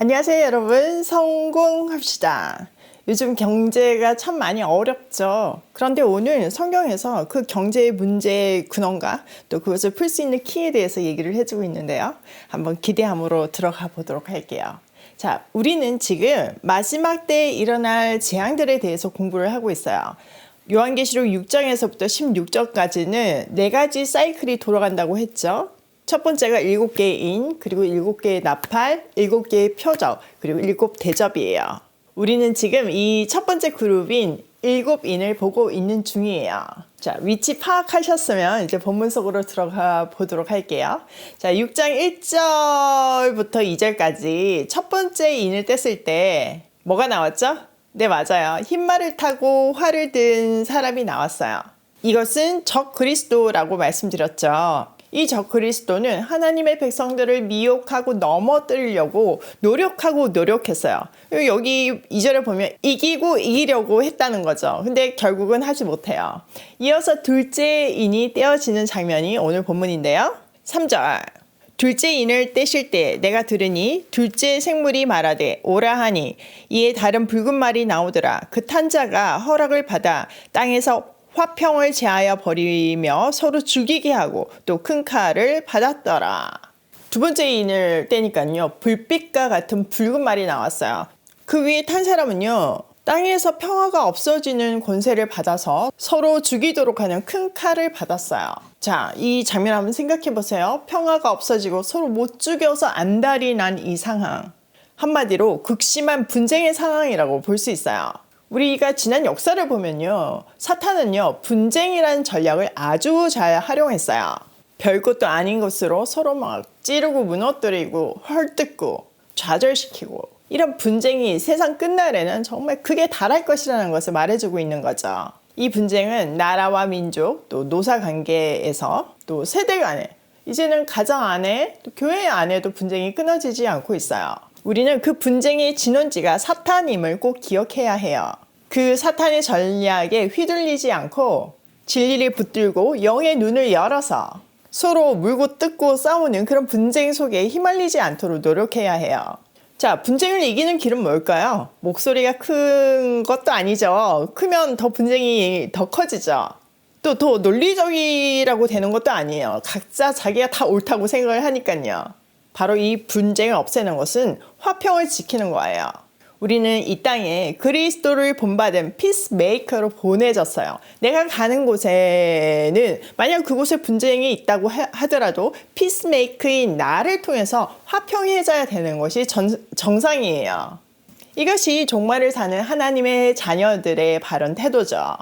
안녕하세요 여러분, 성공합시다. 요즘 경제가 참 많이 어렵죠. 그런데 오늘 성경에서 그 경제의 문제의 근원과 또 그것을 풀 수 있는 키에 대해서 얘기를 해주고 있는데요. 한번 기대함으로 들어가 보도록 할게요. 자, 우리는 지금 마지막 때에 일어날 재앙들에 대해서 공부를 하고 있어요. 요한계시록 6장에서부터 16장까지는 4가지 사이클이 돌아간다고 했죠. 첫 번째가 7개의 인, 그리고 7개의 나팔, 7개의 표적, 그리고 7대접이에요. 우리는 지금 이 첫 번째 그룹인 7인을 보고 있는 중이에요. 자, 위치 파악하셨으면 이제 본문 속으로 들어가 보도록 할게요. 자, 6장 1절부터 2절까지 첫 번째 인을 뗐을 때 뭐가 나왔죠? 네, 맞아요. 흰말을 타고 활을 든 사람이 나왔어요. 이것은 적 그리스도라고 말씀드렸죠. 이 적그리스도는 하나님의 백성들을 미혹하고 넘어뜨리려고 노력했어요. 여기 2절에 보면 이기고 이기려고 했다는 거죠. 근데 결국은 하지 못해요. 이어서 둘째 인이 떼어지는 장면이 오늘 본문인데요. 3절. 둘째 인을 떼실 때 내가 들으니 둘째 생물이 말하되 오라 하니 이에 다른 붉은 말이 나오더라. 그 탄 자가 허락을 받아 땅에서 화평을 제하여 버리며 서로 죽이게 하고 또 큰 칼을 받았더라. 두 번째 인을 떼니까요, 불빛과 같은 붉은 말이 나왔어요. 그 위에 탄 사람은요, 땅에서 평화가 없어지는 권세를 받아서 서로 죽이도록 하는 큰 칼을 받았어요. 자, 이 장면 한번 생각해 보세요. 평화가 없어지고 서로 못 죽여서 안달이 난 이 상황. 한마디로 극심한 분쟁의 상황이라고 볼 수 있어요. 우리가 지난 역사를 보면요, 사탄은요, 분쟁이라는 전략을 아주 잘 활용했어요. 별것도 아닌 것으로 서로 막 찌르고 무너뜨리고 헐뜯고 좌절시키고, 이런 분쟁이 세상 끝날에는 정말 극에 달할 것이라는 것을 말해주고 있는 거죠. 이 분쟁은 나라와 민족, 또 노사관계에서, 또 세대 간에, 이제는 가정 안에, 또 교회 안에도 분쟁이 끊어지지 않고 있어요. 우리는 그 분쟁의 진원지가 사탄임을 꼭 기억해야 해요. 그 사탄의 전략에 휘둘리지 않고 진리를 붙들고 영의 눈을 열어서 서로 물고 뜯고 싸우는 그런 분쟁 속에 휘말리지 않도록 노력해야 해요. 자, 분쟁을 이기는 길은 뭘까요? 목소리가 큰 것도 아니죠. 크면 더 분쟁이 더 커지죠. 또 더 논리적이라고 되는 것도 아니에요. 각자 자기가 다 옳다고 생각을 하니까요. 바로 이 분쟁을 없애는 것은 화평을 지키는 거예요. 우리는 이 땅에 그리스도를 본받은 피스메이커로 보내졌어요. 내가 가는 곳에는 만약 그곳에 분쟁이 있다고 하더라도 피스메이커인 나를 통해서 화평해져야 되는 것이 정상이에요. 이것이 종말을 사는 하나님의 자녀들의 바른 태도죠.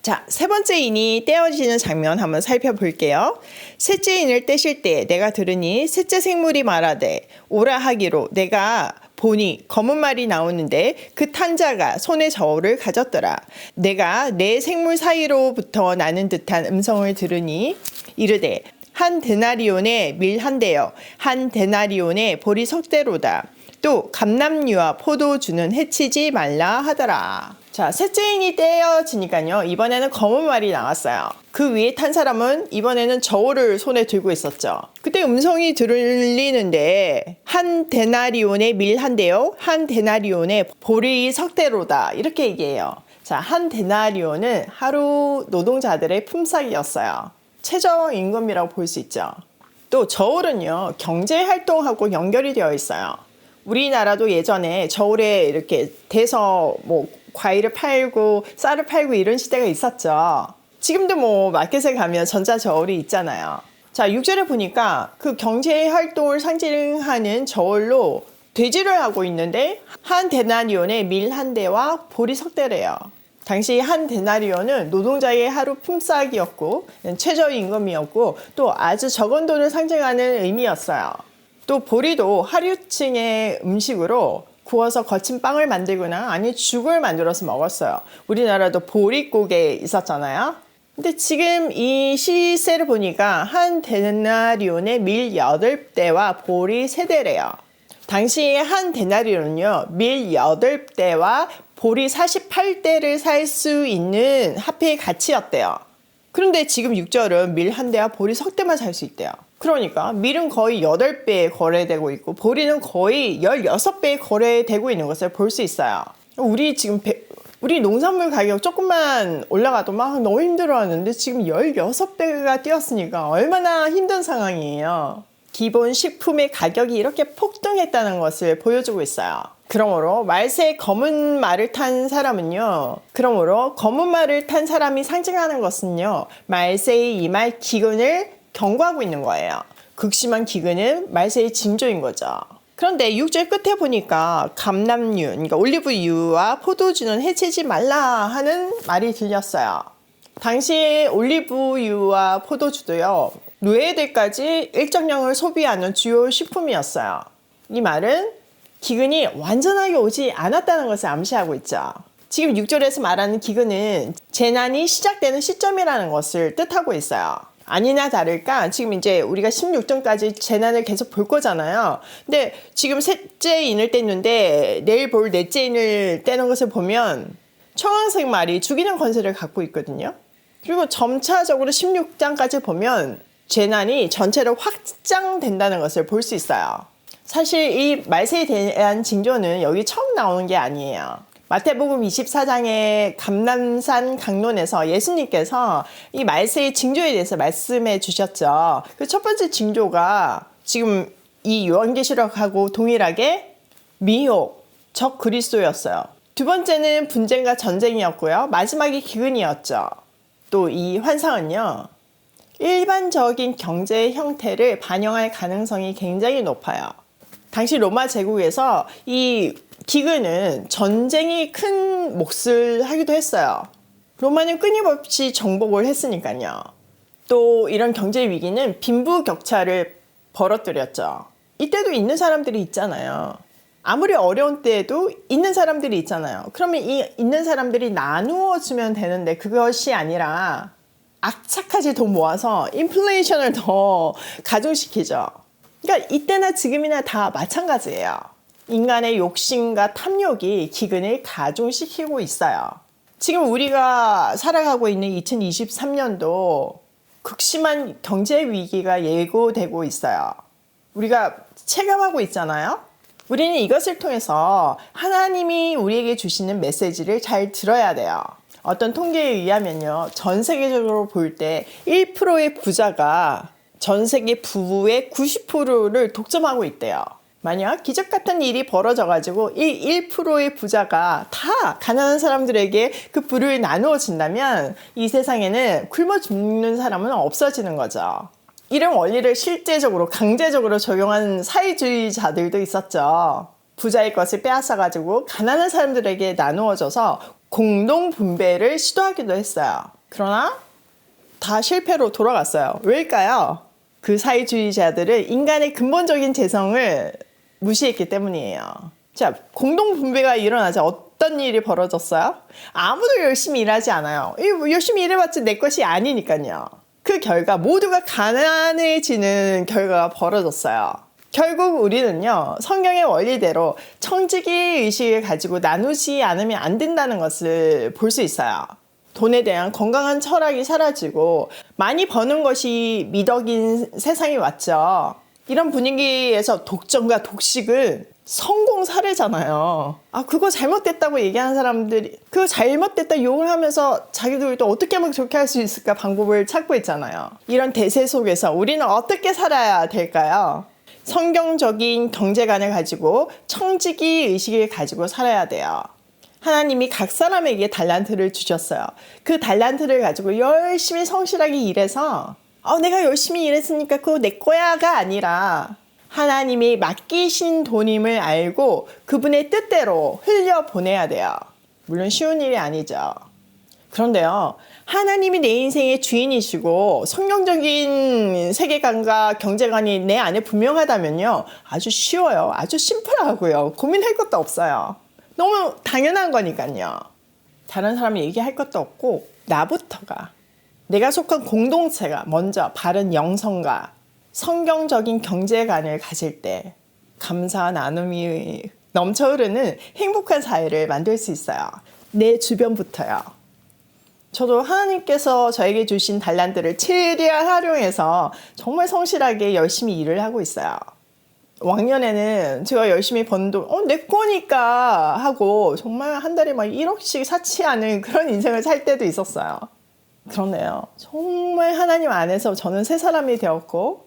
자, 세 번째 인이 떼어지는 장면 한번 살펴볼게요. 셋째 인을 떼실 때 내가 들으니 셋째 생물이 말하되 오라 하기로 내가 보니 검은 말이 나오는데 그 탄 자가 손에 저울을 가졌더라. 내가 내 생물 사이로부터 나는 듯한 음성을 들으니 이르되 한 데나리온의 밀 한 대여 한 데나리온의 보리 석대로다. 또 감람류와 포도주는 해치지 말라 하더라. 자, 셋째 인이 떼어지니까요, 이번에는 검은 말이 나왔어요. 그 위에 탄 사람은 이번에는 저울을 손에 들고 있었죠. 그때 음성이 들리는데 한 데나리온의 밀 한 대요 한 데나리온의 보리 석대로다, 이렇게 얘기해요. 자, 한 데나리온은 하루 노동자들의 품삯이었어요. 최저임금이라고 볼 수 있죠. 또 저울은요, 경제활동하고 연결이 되어 있어요. 우리나라도 예전에 저울에 이렇게 대서 뭐 과일을 팔고 쌀을 팔고 이런 시대가 있었죠. 지금도 뭐 마켓에 가면 전자저울이 있잖아요. 자, 6절에 보니까 그 경제활동을 상징하는 저울로 돼지를 하고 있는데 한 데나리온의 밀 한 대와 보리 석대래요. 당시 한 데나리온은 노동자의 하루 품삯이었고 최저임금이었고 또 아주 적은 돈을 상징하는 의미였어요. 또 보리도 하류층의 음식으로 구워서 거친 빵을 만들거나 아니 죽을 만들어서 먹었어요. 우리나라도 보릿고개 있었잖아요. 근데 지금 이 시세를 보니까 한 데나리온의 밀 8대와 보리 3대래요. 당시에 한 데나리온은요, 밀 8대와 보리 48대를 살 수 있는 화폐의 가치였대요. 그런데 지금 6절은 밀 한 대와 보리 석 대만 살 수 있대요. 그러니까 밀은 거의 8배 거래되고 있고 보리는 거의 16배 거래되고 있는 것을 볼 수 있어요. 우리 농산물 가격 조금만 올라가도 막 너무 힘들어하는데 지금 16배가 뛰었으니까 얼마나 힘든 상황이에요. 기본 식품의 가격이 이렇게 폭등했다는 것을 보여주고 있어요. 그러므로 말세에 검은 말을 탄 사람은요. 그러므로 검은 말을 탄 사람이 상징하는 것은요. 말세의 임할 기근을 경고하고 있는 거예요. 극심한 기근은 말세의 징조인 거죠. 그런데 6절 끝에 보니까 감람유, 그러니까 올리브유와 포도주는 해치지 말라 하는 말이 들렸어요. 당시에 올리브유와 포도주도요. 노예들까지 일정량을 소비하는 주요 식품이었어요. 이 말은 기근이 완전하게 오지 않았다는 것을 암시하고 있죠. 지금 6절에서 말하는 기근은 재난이 시작되는 시점이라는 것을 뜻하고 있어요. 아니나 다를까 지금 이제 우리가 16절까지 재난을 계속 볼 거잖아요. 근데 지금 셋째 인을 뗐는데 내일 볼 넷째 인을 떼는 것을 보면 청황색 말이 죽이는 권세를 갖고 있거든요. 그리고 점차적으로 16장까지 보면 재난이 전체로 확장된다는 것을 볼 수 있어요. 사실 이 말세에 대한 징조는 여기 처음 나오는 게 아니에요. 마태복음 24장의 감람산 강론에서 예수님께서 이 말세의 징조에 대해서 말씀해 주셨죠. 그 첫 번째 징조가 지금 이 요한계시록하고 동일하게 미혹, 적 그리스도였어요. 두 번째는 분쟁과 전쟁이었고요. 마지막이 기근이었죠. 또 이 환상은요. 일반적인 경제 형태를 반영할 가능성이 굉장히 높아요. 당시 로마 제국에서 이 기근은 전쟁이 큰 몫을 하기도 했어요. 로마는 끊임없이 정복을 했으니까요. 또 이런 경제 위기는 빈부격차를 벌어뜨렸죠. 이때도 있는 사람들이 있잖아요. 아무리 어려운 때에도 있는 사람들이 있잖아요. 그러면 이 있는 사람들이 나누어주면 되는데 그것이 아니라 악착같이 돈 모아서 인플레이션을 더 가중시키죠. 그러니까 이때나 지금이나 다 마찬가지예요. 인간의 욕심과 탐욕이 기근을 가중시키고 있어요. 지금 우리가 살아가고 있는 2023년도 극심한 경제 위기가 예고되고 있어요. 우리가 체감하고 있잖아요. 우리는 이것을 통해서 하나님이 우리에게 주시는 메시지를 잘 들어야 돼요. 어떤 통계에 의하면요. 전 세계적으로 볼 때 1%의 부자가 전 세계 부의 90%를 독점하고 있대요. 만약 기적 같은 일이 벌어져가지고 이 1%의 부자가 다 가난한 사람들에게 그 부를 나누어 준다면 이 세상에는 굶어 죽는 사람은 없어지는 거죠. 이런 원리를 실제적으로 강제적으로 적용한 사회주의자들도 있었죠. 부자의 것을 빼앗아가지고 가난한 사람들에게 나누어줘서 공동 분배를 시도하기도 했어요. 그러나 다 실패로 돌아갔어요. 왜일까요? 그 사회주의자들은 인간의 근본적인 재성을 무시했기 때문이에요. 자, 공동 분배가 일어나자 어떤 일이 벌어졌어요? 아무도 열심히 일하지 않아요. 열심히 일해봤자 내 것이 아니니까요. 그 결과 모두가 가난해지는 결과가 벌어졌어요. 결국 우리는요, 성경의 원리대로 청지기 의식을 가지고 나누지 않으면 안 된다는 것을 볼 수 있어요. 돈에 대한 건강한 철학이 사라지고 많이 버는 것이 미덕인 세상이 왔죠. 이런 분위기에서 독점과 독식은 성공 사례잖아요. 그거 잘못됐다고 얘기하는 사람들이 그거 잘못됐다 욕을 하면서 자기들도 어떻게 하면 좋게 할 수 있을까 방법을 찾고 있잖아요. 이런 대세 속에서 우리는 어떻게 살아야 될까요? 성경적인 경제관을 가지고 청지기 의식을 가지고 살아야 돼요. 하나님이 각 사람에게 달란트를 주셨어요. 그 달란트를 가지고 열심히 성실하게 일해서 내가 열심히 일했으니까 그거 내 거야가 아니라 하나님이 맡기신 돈임을 알고 그분의 뜻대로 흘려보내야 돼요. 물론 쉬운 일이 아니죠. 그런데요. 하나님이 내 인생의 주인이시고 성경적인 세계관과 경제관이 내 안에 분명하다면요. 아주 쉬워요. 아주 심플하고요. 고민할 것도 없어요. 너무 당연한 거니까요. 다른 사람이 얘기할 것도 없고 나부터가 내가 속한 공동체가 먼저 바른 영성과 성경적인 경제관을 가질 때 감사와 나눔이 넘쳐 흐르는 행복한 사회를 만들 수 있어요. 내 주변부터요. 저도 하나님께서 저에게 주신 달란트를 최대한 활용해서 정말 성실하게 열심히 일을 하고 있어요. 왕년에는 제가 열심히 번 돈, 내 거니까 하고 정말 한 달에 막 1억씩 사치하는 그런 인생을 살 때도 있었어요. 그렇네요. 정말 하나님 안에서 저는 새 사람이 되었고,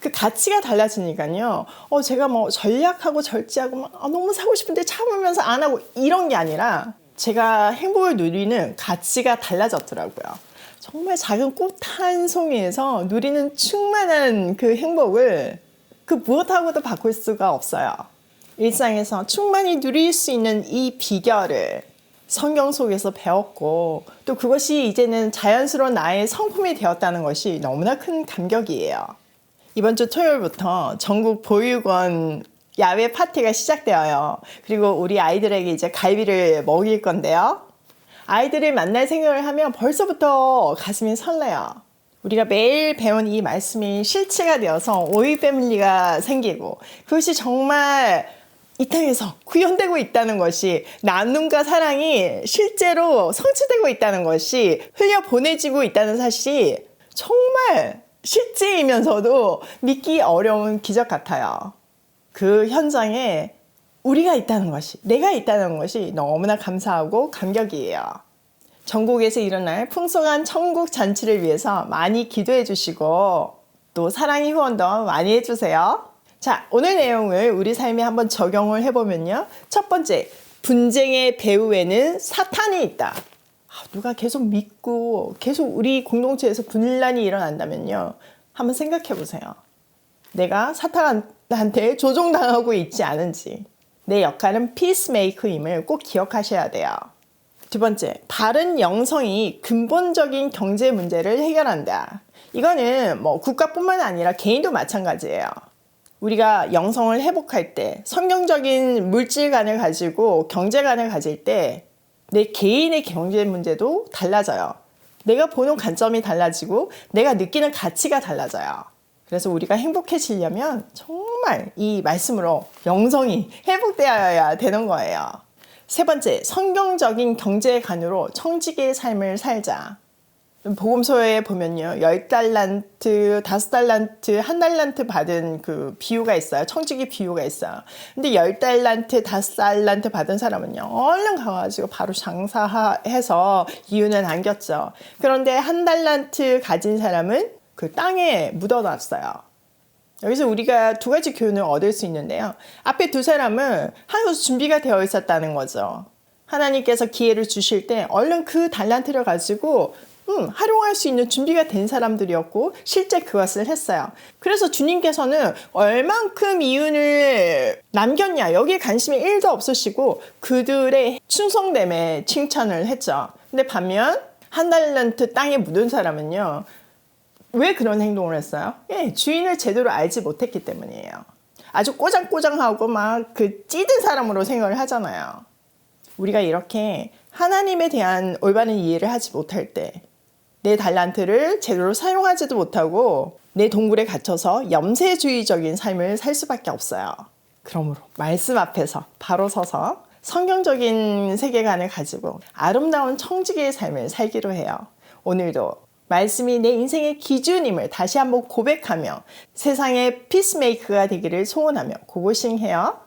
그 가치가 달라지니까요. 제가 뭐 전략하고 절제하고 막 너무 사고 싶은데 참으면서 안 하고 이런 게 아니라 제가 행복을 누리는 가치가 달라졌더라고요. 정말 작은 꽃 한 송이에서 누리는 충만한 그 행복을 그 무엇하고도 바꿀 수가 없어요. 일상에서 충만히 누릴 수 있는 이 비결을 성경 속에서 배웠고 또 그것이 이제는 자연스러운 나의 성품이 되었다는 것이 너무나 큰 감격이에요. 이번 주 토요일부터 전국 보육원 야외 파티가 시작되어요. 그리고 우리 아이들에게 이제 갈비를 먹일 건데요. 아이들을 만날 생각을 하면 벌써부터 가슴이 설레요. 우리가 매일 배운 이 말씀이 실체가 되어서 오이 패밀리가 생기고 그것이 정말 이 땅에서 구현되고 있다는 것이 나눔과 사랑이 실제로 성취되고 있다는 것이 흘려보내지고 있다는 사실이 정말 실제이면서도 믿기 어려운 기적 같아요. 그 현장에 우리가 있다는 것이, 내가 있다는 것이 너무나 감사하고 감격이에요. 전국에서 일어날 풍성한 천국 잔치를 위해서 많이 기도해 주시고 또 사랑의 후원도 많이 해주세요. 자, 오늘 내용을 우리 삶에 한번 적용을 해보면요. 첫 번째, 분쟁의 배후에는 사탄이 있다. 누가 계속 믿고 계속 우리 공동체에서 분란이 일어난다면요. 한번 생각해 보세요. 내가 사탄한테 조종당하고 있지 않은지. 내 역할은 피스메이커임을 꼭 기억하셔야 돼요. 두 번째, 바른 영성이 근본적인 경제 문제를 해결한다. 이거는 뭐 국가뿐만 아니라 개인도 마찬가지예요. 우리가 영성을 회복할 때 성경적인 물질관을 가지고 경제관을 가질 때 내 개인의 경제 문제도 달라져요. 내가 보는 관점이 달라지고 내가 느끼는 가치가 달라져요. 그래서 우리가 행복해지려면 정말 이 말씀으로 영성이 회복되어야 되는 거예요. 세 번째, 성경적인 경제관으로 청지기의 삶을 살자. 복음서에 보면요. 10달란트, 5달란트, 1달란트 받은 그 비유가 있어요. 청지기 비유가 있어요. 근데 10달란트, 5달란트 받은 사람은요. 얼른 가가지고 바로 장사해서 이윤을 남겼죠. 그런데 1달란트 가진 사람은 그 땅에 묻어놨어요. 여기서 우리가 두 가지 교훈을 얻을 수 있는데요. 앞에 두 사람은 하나님께서 준비가 되어 있었다는 거죠. 하나님께서 기회를 주실 때 얼른 그 달란트를 가지고 활용할 수 있는 준비가 된 사람들이었고 실제 그것을 했어요. 그래서 주님께서는 얼만큼 이윤을 남겼냐 여기에 관심이 1도 없으시고 그들의 충성됨에 칭찬을 했죠. 근데 반면 1달란트 땅에 묻은 사람은요. 왜 그런 행동을 했어요? 주인을 제대로 알지 못했기 때문이에요. 아주 꼬장꼬장하고 막 그 찌든 사람으로 생각을 하잖아요. 우리가 이렇게 하나님에 대한 올바른 이해를 하지 못할 때 내 달란트를 제대로 사용하지도 못하고 내 동굴에 갇혀서 염세주의적인 삶을 살 수밖에 없어요. 그러므로 말씀 앞에서 바로 서서 성경적인 세계관을 가지고 아름다운 청지기의 삶을 살기로 해요. 오늘도 말씀이 내 인생의 기준임을 다시 한번 고백하며 세상의 피스메이커가 되기를 소원하며 고고싱해요.